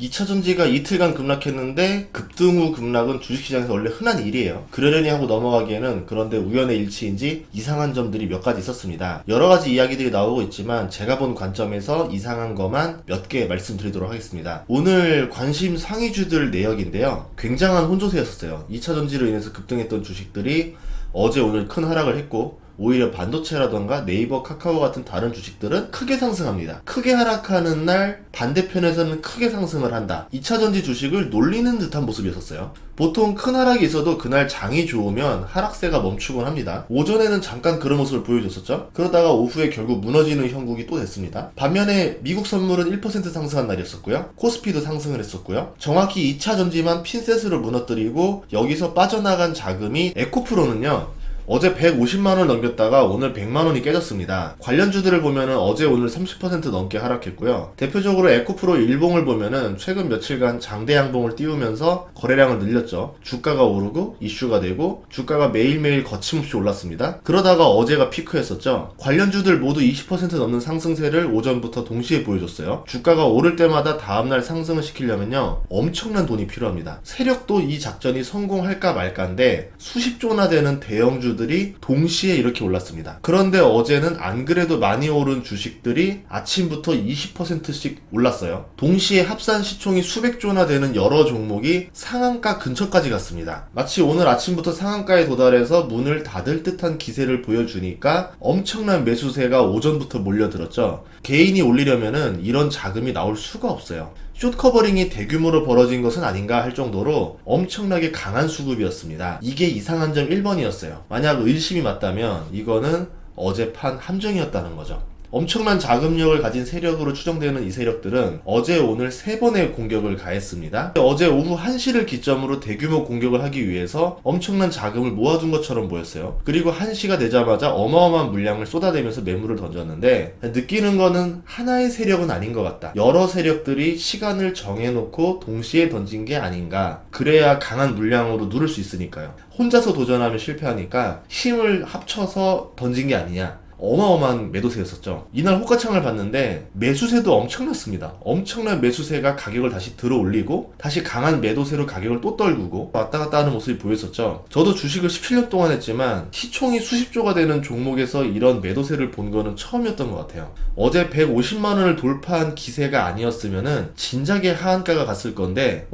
2차전지가 이틀간 급락했는데 급등 후 급락은 주식시장에서 원래 흔한 일이에요. 그러려니 하고 넘어가기에는 그런데 우연의 일치인지 이상한 점들이 몇 가지 있었습니다. 여러 가지 이야기들이 나오고 있지만 제가 본 관점에서 이상한 것만 몇 개 말씀드리도록 하겠습니다. 오늘 관심 상위주들 내역인데요. 굉장한 혼조세였었어요. 2차전지로 인해서 급등했던 주식들이 어제 오늘 큰 하락을 했고 오히려 반도체라던가 네이버, 카카오 같은 다른 주식들은 크게 상승합니다. 크게 하락하는 날 반대편에서는 크게 상승을 한다. 2차전지 주식을 놀리는 듯한 모습이었어요. 보통 큰 하락이 있어도 그날 장이 좋으면 하락세가 멈추곤 합니다. 오전에는 잠깐 그런 모습을 보여줬었죠. 그러다가 오후에 결국 무너지는 형국이 또 됐습니다. 반면에 미국 선물은 1% 상승한 날이었었고요. 코스피도 상승을 했었고요. 정확히 2차전지만 핀셋으로 무너뜨리고 여기서 빠져나간 자금이 에코프로는요. 어제 150만원 넘겼다가 오늘 100만원이 깨졌습니다. 관련주들을 보면은 어제 오늘 30% 넘게 하락했고요. 대표적으로 에코프로 일봉을 보면은 최근 며칠간 장대 양봉을 띄우면서 거래량을 늘렸죠. 주가가 오르고 이슈가 되고 주가가 매일매일 거침없이 올랐습니다. 그러다가 어제가 피크였었죠. 관련주들 모두 20% 넘는 상승세를 오전부터 동시에 보여줬어요. 주가가 오를 때마다 다음날 상승을 시키려면요. 엄청난 돈이 필요합니다. 세력도 이 작전이 성공할까 말까인데 수십조나 되는 대형주들 들이 동시에 이렇게 올랐습니다. 그런데 어제는 안 그래도 많이 오른 주식들이 아침부터 20%씩 올랐어요. 동시에 합산 시총이 수백조나 되는 여러 종목이 상한가 근처까지 갔습니다. 마치 오늘 아침부터 상한가에 도달해서 문을 닫을 듯한 기세를 보여주니까 엄청난 매수세가 오전부터 몰려들었죠. 개인이 올리려면은 이런 자금이 나올 수가 없어요. 숏커버링이 대규모로 벌어진 것은 아닌가 할 정도로 엄청나게 강한 수급이었습니다. 이게 이상한 점 1번이었어요. 만약 의심이 맞다면 이거는 어제 판 함정이었다는 거죠. 엄청난 자금력을 가진 세력으로 추정되는 이 세력들은 어제 오늘 3번의 공격을 가했습니다. 어제 오후 1시를 기점으로 대규모 공격을 하기 위해서 엄청난 자금을 모아둔 것처럼 보였어요. 그리고 1시가 되자마자 어마어마한 물량을 쏟아내면서 매물을 던졌는데 느끼는 거는 하나의 세력은 아닌 것 같다. 여러 세력들이 시간을 정해놓고 동시에 던진 게 아닌가. 그래야 강한 물량으로 누를 수 있으니까요. 혼자서 도전하면 실패하니까 힘을 합쳐서 던진 게 아니냐. 어마어마한 매도세였었죠. 이날 호가창을 봤는데 매수세도 엄청났습니다. 엄청난 매수세가 가격을 다시 들어 올리고 다시 강한 매도세로 가격을 또 떨구고 왔다 갔다 하는 모습이 보였었죠. 저도 주식을 17년 동안 했지만 시총이 수십조가 되는 종목에서 이런 매도세를 본 거는 처음이었던 것 같아요. 어제 150만원을 돌파한 기세가 아니었으면은 진작에 하한가가 갔을 건데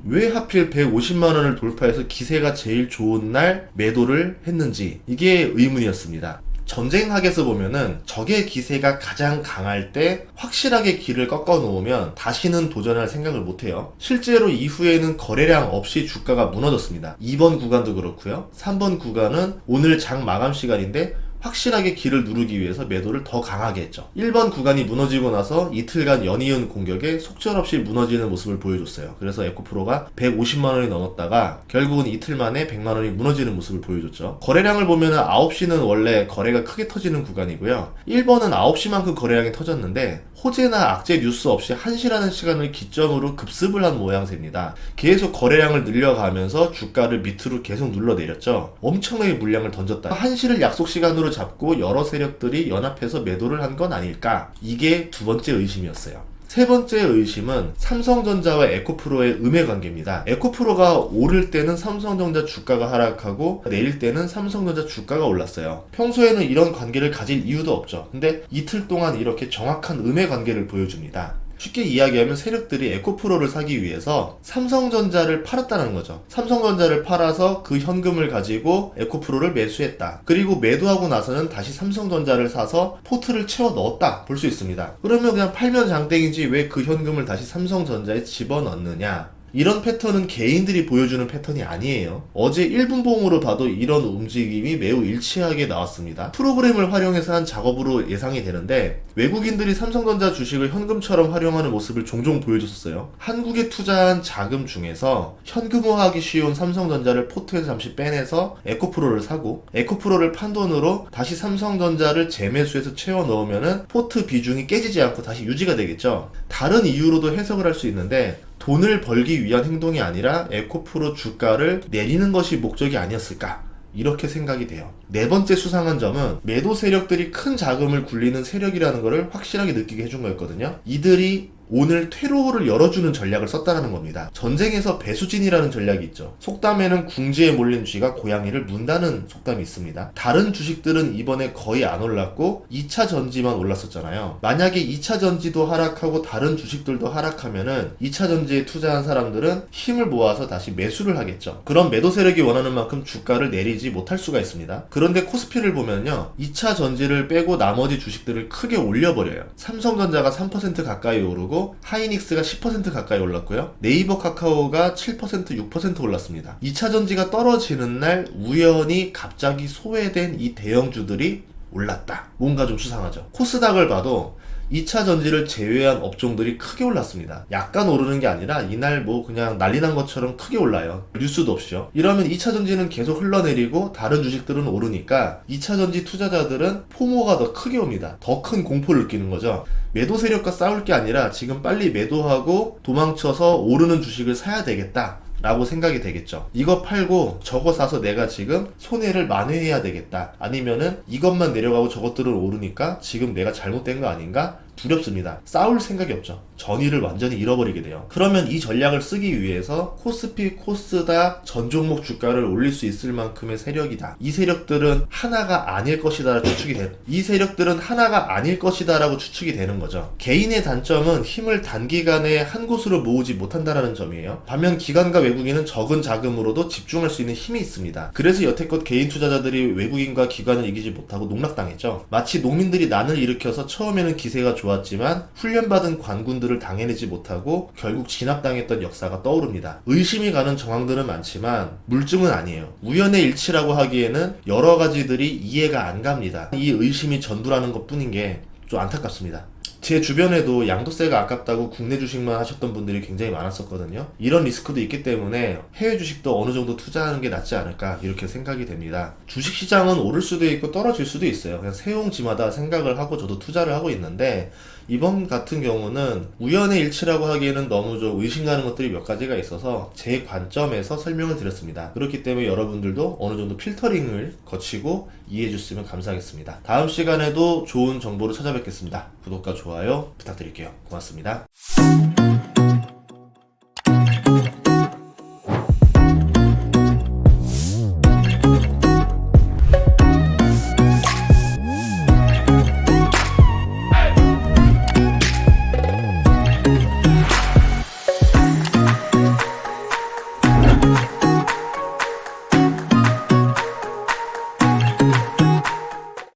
왜 하필 150만원을 돌파해서 기세가 제일 좋은 날 매도를 했는지 이게 의문이었습니다. 전쟁학에서 보면은 적의 기세가 가장 강할 때 확실하게 길을 꺾어 놓으면 다시는 도전할 생각을 못해요. 실제로 이후에는 거래량 없이 주가가 무너졌습니다. 2번 구간도 그렇고요. 3번 구간은 오늘 장 마감 시간인데 확실하게 길을 누르기 위해서 매도를 더 강하게 했죠. 1번 구간이 무너지고 나서 이틀간 연이은 공격에 속절없이 무너지는 모습을 보여줬어요. 그래서 에코프로가 150만원이 넘었다가 결국은 이틀 만에 100만원이 무너지는 모습을 보여줬죠. 거래량을 보면은 9시는 원래 거래가 크게 터지는 구간이고요. 1번은 9시만큼 거래량이 터졌는데 호재나 악재 뉴스 없이 1시라는 시간을 기점으로 급습을 한 모양새입니다. 계속 거래량을 늘려가면서 주가를 밑으로 계속 눌러내렸죠. 엄청나게 물량을 던졌다. 1시를 약속 시간으로 잡고 여러 세력들이 연합해서 매도를 한 건 아닐까? 이게 두 번째 의심이었어요. 세 번째 의심은 삼성전자와 에코프로의 음해관계입니다. 에코프로가 오를 때는 삼성전자 주가가 하락하고 내릴 때는 삼성전자 주가가 올랐어요. 평소에는 이런 관계를 가질 이유도 없죠. 근데 이틀 동안 이렇게 정확한 음해관계를 보여줍니다. 쉽게 이야기하면 세력들이 에코프로를 사기 위해서 삼성전자를 팔았다는 거죠. 삼성전자를 팔아서 그 현금을 가지고 에코프로를 매수했다. 그리고 매도하고 나서는 다시 삼성전자를 사서 포트를 채워 넣었다 볼 수 있습니다. 그러면 그냥 팔면 장땡이지 왜 그 현금을 다시 삼성전자에 집어넣느냐. 이런 패턴은 개인들이 보여주는 패턴이 아니에요. 어제 1분봉으로 봐도 이런 움직임이 매우 일치하게 나왔습니다. 프로그램을 활용해서 한 작업으로 예상이 되는데 외국인들이 삼성전자 주식을 현금처럼 활용하는 모습을 종종 보여줬었어요. 한국에 투자한 자금 중에서 현금화하기 쉬운 삼성전자를 포트에서 잠시 빼내서 에코프로를 사고 에코프로를 판 돈으로 다시 삼성전자를 재매수해서 채워 넣으면은 포트 비중이 깨지지 않고 다시 유지가 되겠죠. 다른 이유로도 해석을 할 수 있는데 돈을 벌기 위한 행동이 아니라 에코프로 주가를 내리는 것이 목적이 아니었을까? 이렇게 생각이 돼요. 네 번째 수상한 점은 매도 세력들이 큰 자금을 굴리는 세력이라는 것을 확실하게 느끼게 해준 거였거든요. 이들이 오늘 퇴로를 열어주는 전략을 썼다는 겁니다. 전쟁에서 배수진이라는 전략이 있죠. 속담에는 궁지에 몰린 쥐가 고양이를 문다는 속담이 있습니다. 다른 주식들은 이번에 거의 안 올랐고 2차 전지만 올랐었잖아요. 만약에 2차 전지도 하락하고 다른 주식들도 하락하면은 2차 전지에 투자한 사람들은 힘을 모아서 다시 매수를 하겠죠. 그럼 매도 세력이 원하는 만큼 주가를 내리지 못할 수가 있습니다. 그런데 코스피를 보면요, 2차 전지를 빼고 나머지 주식들을 크게 올려버려요. 삼성전자가 3% 가까이 오르고 하이닉스가 10% 가까이 올랐고요. 네이버 카카오가 7%, 6% 올랐습니다. 2차 전지가 떨어지는 날 우연히 갑자기 소외된 이 대형주들이 올랐다. 뭔가 좀 수상하죠. 코스닥을 봐도 2차 전지를 제외한 업종들이 크게 올랐습니다. 약간 오르는 게 아니라 이날 뭐 그냥 난리 난 것처럼 크게 올라요. 뉴스도 없이요. 이러면 2차 전지는 계속 흘러내리고 다른 주식들은 오르니까 2차 전지 투자자들은 포모가 더 크게 옵니다. 더 큰 공포를 느끼는 거죠. 매도 세력과 싸울 게 아니라 지금 빨리 매도하고 도망쳐서 오르는 주식을 사야 되겠다 라고 생각이 되겠죠. 이거 팔고 저거 사서 내가 지금 손해를 만회해야 되겠다. 아니면은 이것만 내려가고 저것들은 오르니까 지금 내가 잘못된 거 아닌가? 두렵습니다. 싸울 생각이 없죠. 전의를 완전히 잃어버리게 돼요. 그러면 이 전략을 쓰기 위해서 코스피, 코스닥 전 종목 주가를 올릴 수 있을 만큼의 세력이다. 이 세력들은 하나가 아닐 것이다 추측이 돼. 이 세력들은 하나가 아닐 것이다 라고 추측이 되는 거죠. 개인의 단점은 힘을 단기간에 한 곳으로 모으지 못한다는 점이에요. 반면 기관과 외국인은 적은 자금으로도 집중할 수 있는 힘이 있습니다. 그래서 여태껏 개인 투자자들이 외국인과 기관을 이기지 못하고 농락당했죠. 마치 농민들이 난을 일으켜서 처음에는 기세가 좋았지만 훈련받은 관군들을 당해내지 못하고 결국 진압당했던 역사가 떠오릅니다. 의심이 가는 정황들은 많지만 물증은 아니에요. 우연의 일치라고 하기에는 여러 가지들이 이해가 안 갑니다. 이 의심이 전부라는 것 뿐인 게 좀 안타깝습니다. 제 주변에도 양도세가 아깝다고 국내 주식만 하셨던 분들이 굉장히 많았었거든요. 이런 리스크도 있기 때문에 해외 주식도 어느 정도 투자하는 게 낫지 않을까 이렇게 생각이 됩니다. 주식시장은 오를 수도 있고 떨어질 수도 있어요. 그냥 세용지마다 생각을 하고 저도 투자를 하고 있는데 이번 같은 경우는 우연의 일치라고 하기에는 너무 좀 의심 가는 것들이 몇 가지가 있어서 제 관점에서 설명을 드렸습니다. 그렇기 때문에 여러분들도 어느 정도 필터링을 거치고 이해해 주시면 감사하겠습니다. 다음 시간에도 좋은 정보를 찾아뵙겠습니다. 구독과 좋아요 부탁드릴게요. 고맙습니다.